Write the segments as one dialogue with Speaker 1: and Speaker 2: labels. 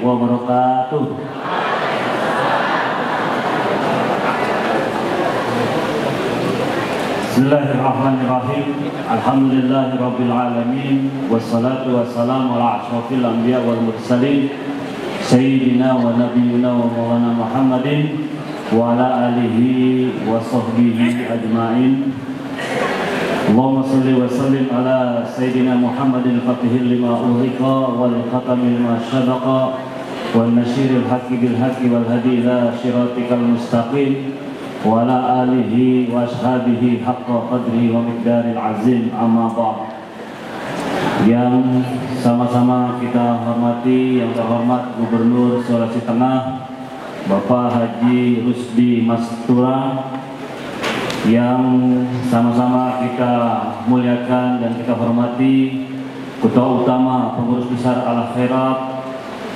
Speaker 1: wabarakatuh. Bismillahirrahmanirrahim. Alhamdulillahirabbil alamin wassalatu wassalamu ala asyrofil anbiya wal mursalin sayyidina wa nabiyyina wa maulana Muhammadin wa ala alihi wa sahbihi ajma'in. Allahumma salli wa sallim ala sayyidina Muhammadin fatihil lima ughliqa wal khatamil lima sabaqa wal nasyiril haqqi bil haqqi wal hadi ila syiratikal mustaqim wa ala alihi wa ashabihi haqqa qadri wa miqdaril azim, amma ba'd. Yang sama-sama kita hormati, yang terhormat Gubernur Sulawesi Tengah Bapak Haji Rusdi Mastura, yang sama-sama kita muliakan dan kita hormati Ketua Utama Pengurus Besar Al Khairat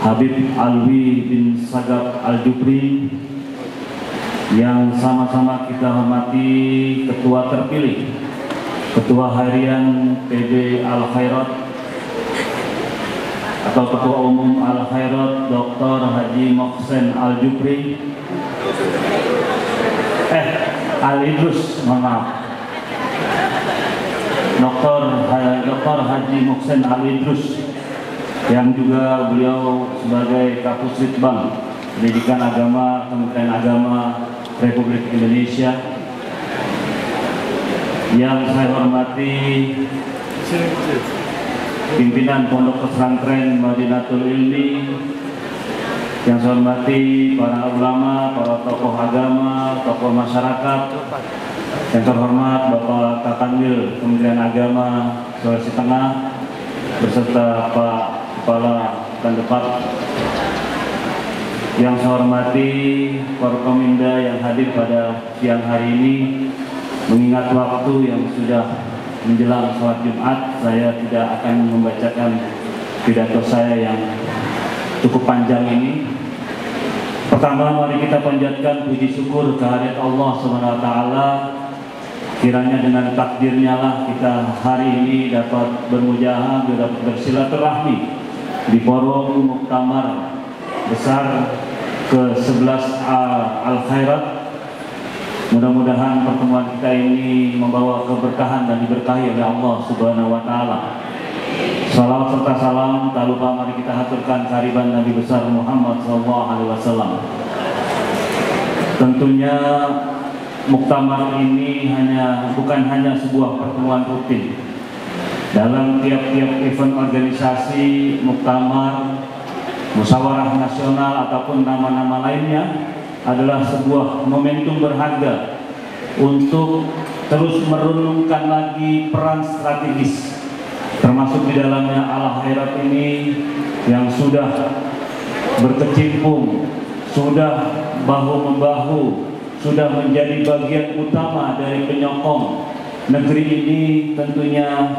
Speaker 1: Habib Alwi bin Sagaf Al-Jupri, yang sama-sama kita hormati Ketua terpilih Ketua Harian PB Al Khairat atau Ketua Umum Al Khairat Dr. Haji Mohsen Al-Jupri, Al-Idrus, mohon maaf, Dr. Haji Mohsen Al-Idrus, yang juga beliau sebagai Kapusritbang Pendidikan Agama Kementerian Agama Republik Indonesia. Yang saya hormati pimpinan Pondok Pesantren Madinatul Ilmi, yang saya hormati para ulama, para tokoh agama, tokoh masyarakat, yang terhormat Bapak Kakanwil Kementerian Agama Sulawesi Tengah beserta Pak Kepala Kandepat, yang saya hormati Forkominda yang hadir pada siang hari ini. Mengingat waktu yang sudah menjelang sholat Jumat, saya tidak akan membacakan pidato saya yang cukup panjang ini. Pertama, mari kita panjatkan puji syukur kehadirat Allah SWT. Kiranya dengan takdirnya lah kita hari ini dapat bermujahadah, dapat bersilaturahmi di forum muktamar besar ke-11 Al Khairat. Mudah-mudahan pertemuan kita ini membawa keberkahan dan diberkahi oleh Allah Subhanahu wa Ta'ala. Salawat serta salam tak lupa mari kita haturkan kehadiran Nabi besar Muhammad SAW. Tentunya muktamar ini bukan hanya sebuah pertemuan rutin. Dalam tiap-tiap event organisasi, muktamar, musyawarah nasional ataupun nama-nama lainnya adalah sebuah momentum berharga untuk terus merenungkan lagi peran strategis, termasuk di dalamnya Al Khairat ini yang sudah berkecimpung, sudah bahu-membahu, sudah menjadi bagian utama dari penyokong negeri ini. Tentunya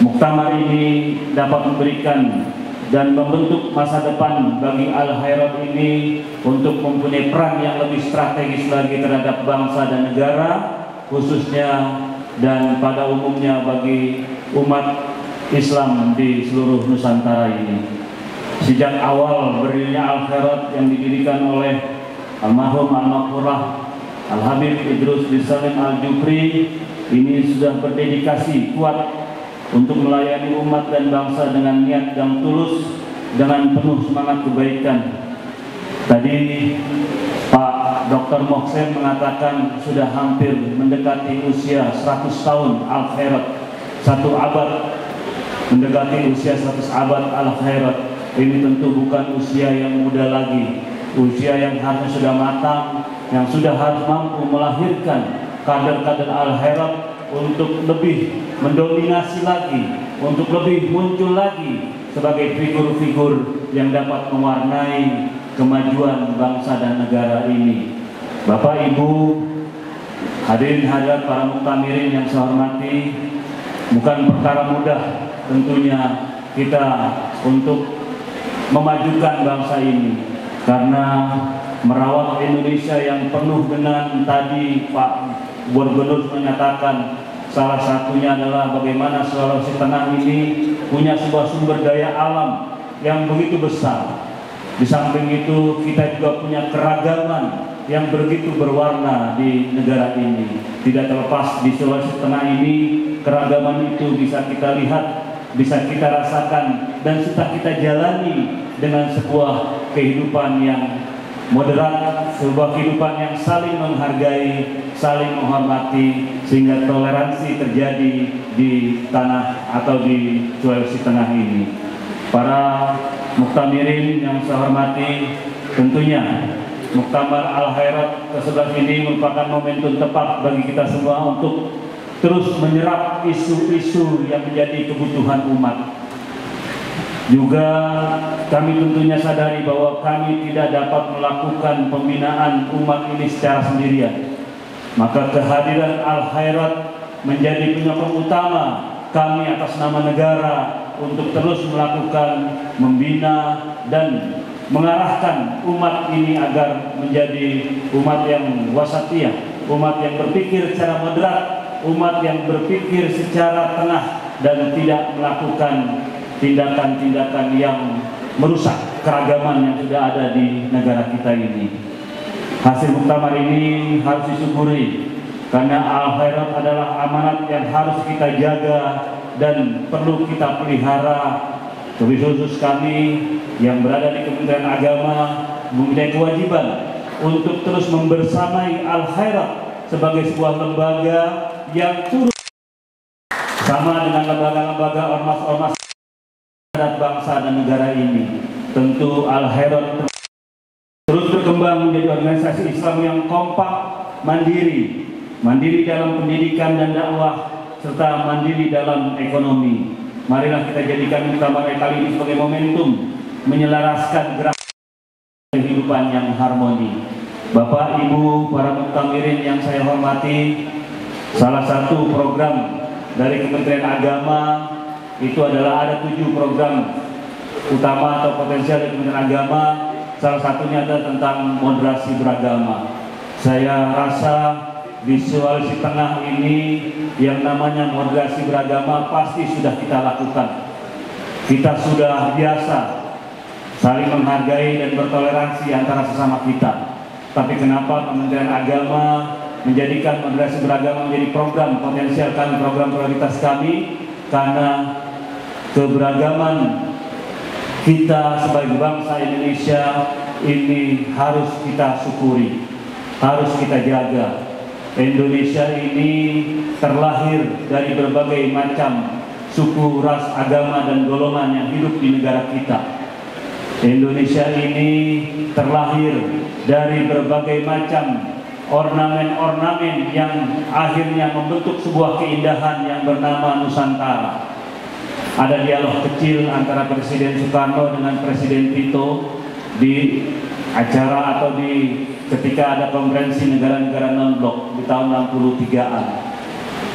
Speaker 1: muktamar ini dapat memberikan dan membentuk masa depan bagi Al Khairat ini untuk mempunyai peran yang lebih strategis lagi terhadap bangsa dan negara khususnya, dan pada umumnya bagi umat Islam di seluruh Nusantara ini. Sejak awal berdirinya Al Khairat yang didirikan oleh almarhum Al-Maghfurah Al-Habib Idrus bin Salim Al-Jupri ini sudah berdedikasi kuat untuk melayani umat dan bangsa dengan niat yang tulus, dengan penuh semangat kebaikan. Tadi Pak Dr. Mohsen mengatakan sudah hampir mendekati usia 100 tahun Al Khairat, 1 abad, mendekati usia 100 abad Al Khairat. Ini tentu bukan usia yang muda lagi, usia yang harusnya sudah matang, yang sudah harus mampu melahirkan kader-kader Al Khairat untuk lebih mendominasi lagi, untuk lebih muncul lagi sebagai figur-figur yang dapat mewarnai kemajuan bangsa dan negara ini. Bapak Ibu hadirin hadirat para muktamirin yang saya hormati, bukan perkara mudah tentunya kita untuk memajukan bangsa ini, karena merawat Indonesia yang penuh dengan, tadi Pak Gubernur menyatakan salah satunya adalah bagaimana Sulawesi Tengah ini punya sebuah sumber daya alam yang begitu besar, Di samping itu kita juga punya keragaman yang begitu berwarna di negara ini. Tidak terlepas di Sulawesi Tengah ini, keragaman itu bisa kita lihat, bisa kita rasakan, dan sudah kita jalani dengan sebuah kehidupan yang moderat, sebuah kehidupan yang saling menghargai, saling menghormati, sehingga toleransi terjadi di tanah atau di Sulawesi Tengah ini. Para muktamirin yang saya hormati, tentunya Muktamar Al-Khairat ke-11 ini merupakan momentum tepat bagi kita semua untuk terus menyerap isu-isu yang menjadi kebutuhan umat. Juga kami tentunya sadari bahwa kami tidak dapat melakukan pembinaan umat ini secara sendirian. Maka kehadiran Al-Khairat menjadi penyokong utama kami atas nama negara untuk terus melakukan membina dan mengarahkan umat ini agar menjadi umat yang wasatiyah, umat yang berpikir secara moderat, umat yang berpikir secara tengah dan tidak melakukan tindakan-tindakan yang merusak keragaman yang sudah ada di negara kita ini. Hasil muktamar ini harus disyukuri karena Al-Khairat adalah amanat yang harus kita jaga dan perlu kita pelihara. Terlebih khusus kami yang berada di Kementerian Agama mempunyai kewajiban untuk terus membersamai Al-Khairat sebagai sebuah lembaga yang turut sama dengan lembaga-lembaga ormas-ormas terhadap bangsa dan negara ini. Tentu Al-Khairat terus berkembang menjadi organisasi Islam yang kompak, mandiri dalam pendidikan dan dakwah, serta mandiri dalam ekonomi. Marilah kita jadikan muktamar kali ini sebagai momentum menyelaraskan gerak kehidupan yang harmoni. Bapak, Ibu, para muktamirin yang saya hormati, salah satu program dari Kementerian Agama itu adalah ada 7 program utama atau potensial dari Kementerian Agama. Salah satunya adalah tentang moderasi beragama. Saya rasa di Sulawesi Tengah ini yang namanya moderasi beragama pasti sudah kita lakukan. Kita sudah biasa saling menghargai dan bertoleransi antara sesama kita. Tapi kenapa Kementerian Agama menjadikan moderasi beragama menjadi program potensial kami, program prioritas kami? Karena keberagaman kita sebagai bangsa Indonesia ini harus kita syukuri, harus kita jaga. Indonesia ini terlahir dari berbagai macam suku, ras, agama, dan golongan yang hidup di negara kita. Indonesia ini terlahir dari berbagai macam ornamen-ornamen yang akhirnya membentuk sebuah keindahan yang bernama Nusantara. Ada dialog kecil antara Presiden Soekarno dengan Presiden Tito di acara atau ketika ada konferensi negara-negara non-blok di tahun 63-an.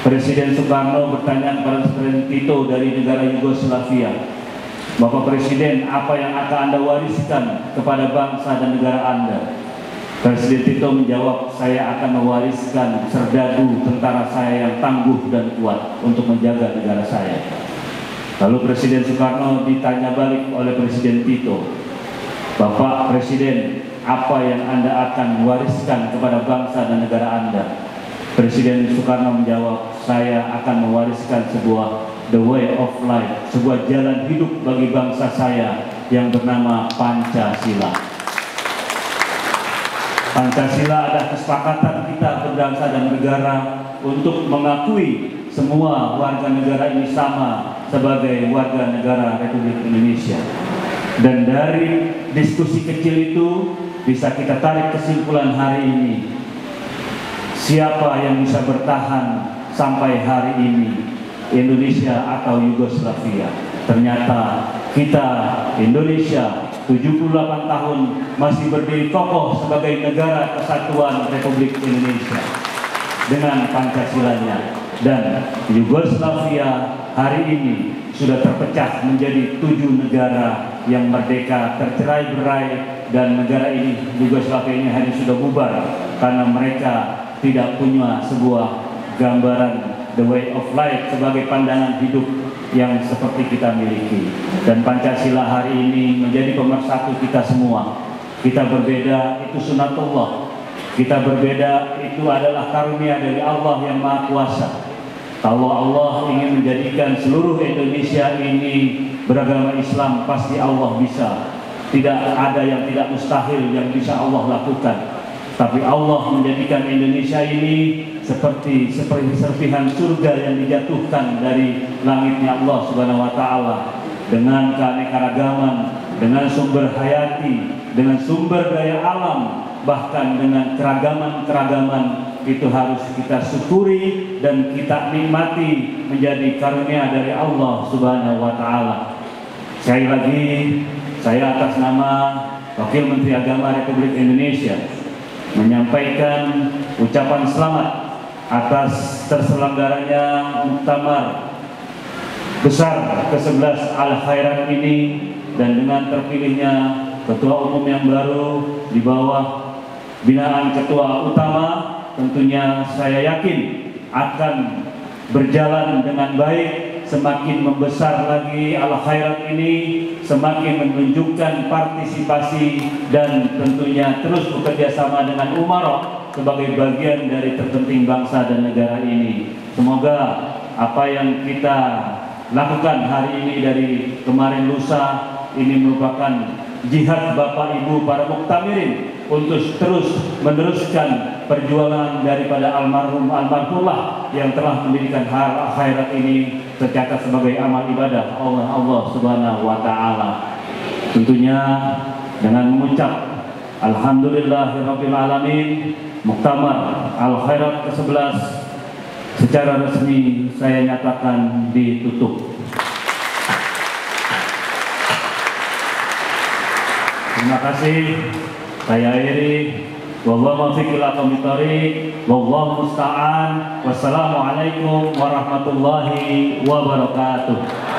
Speaker 1: Presiden Soekarno bertanya kepada Presiden Tito dari negara Yugoslavia, Bapak Presiden, apa yang akan Anda wariskan kepada bangsa dan negara Anda? Presiden Tito menjawab, saya akan mewariskan serdadu tentara saya yang tangguh dan kuat untuk menjaga negara saya. Lalu Presiden Soekarno ditanya balik oleh Presiden Tito, Bapak Presiden, apa yang Anda akan wariskan kepada bangsa dan negara Anda? Presiden Soekarno menjawab, saya akan mewariskan sebuah the way of life, sebuah jalan hidup bagi bangsa saya yang bernama Pancasila. Pancasila adalah kesepakatan kita berbangsa dan negara untuk mengakui semua warga negara ini sama sebagai warga negara Republik Indonesia. Dan dari diskusi kecil itu bisa kita tarik kesimpulan hari ini. Siapa yang bisa bertahan sampai hari ini? Indonesia atau Yugoslavia? Ternyata kita Indonesia 78 tahun masih berdiri kokoh sebagai negara kesatuan Republik Indonesia dengan Pancasilanya. Dan Yugoslavia hari ini sudah terpecah menjadi 7 negara yang merdeka tercerai-berai, dan negara ini, Yugoslavia ini hari ini sudah bubar karena mereka tidak punya sebuah gambaran the way of life sebagai pandangan hidup yang seperti kita miliki. Dan Pancasila hari ini menjadi pemersatu kita semua. Kita berbeda, itu sunatullah. Kita berbeda, itu adalah karunia dari Allah yang Maha Kuasa. Kalau Allah ingin menjadikan seluruh Indonesia ini beragama Islam, pasti Allah bisa. Tidak ada yang tidak mustahil yang bisa Allah lakukan. Tapi Allah menjadikan Indonesia ini seperti serpihan surga yang dijatuhkan dari langitnya Allah Subhanahu wa taala, dengan keanekaragaman, dengan sumber hayati, dengan sumber daya alam, bahkan dengan keragaman-keragaman. Itu harus kita syukuri dan kita nikmati menjadi karunia dari Allah Subhanahu wa taala. Sekali lagi, saya atas nama Wakil Menteri Agama Republik Indonesia menyampaikan ucapan selamat atas terselenggaranya muktamar besar ke-11 Al-Khairat ini, dan dengan terpilihnya ketua umum yang baru di bawah binaan ketua utama, tentunya saya yakin akan berjalan dengan baik, semakin membesar lagi Al-Khairat ini, semakin menunjukkan partisipasi dan tentunya terus bekerja sama dengan Umarok sebagai bagian dari terpenting bangsa dan negara ini. Semoga apa yang kita lakukan hari ini dari kemarin lusa ini merupakan jihad Bapak Ibu para muktamirin untuk terus meneruskan perjuangan daripada almarhumah yang telah mendirikan Al-Khairat ini tercatat sebagai amal ibadah Allah Subhanahu wa taala. Tentunya dengan mengucap alhamdulillahirabbil alamin, muktamar Al-Khairat ke-11 secara resmi saya nyatakan ditutup. Terima kasih. Saya akhiri. Wallahu muwaffiq ila aqwamit thoriq. Wallahu musta'an. Wassalamualaikum warahmatullahi wabarakatuh.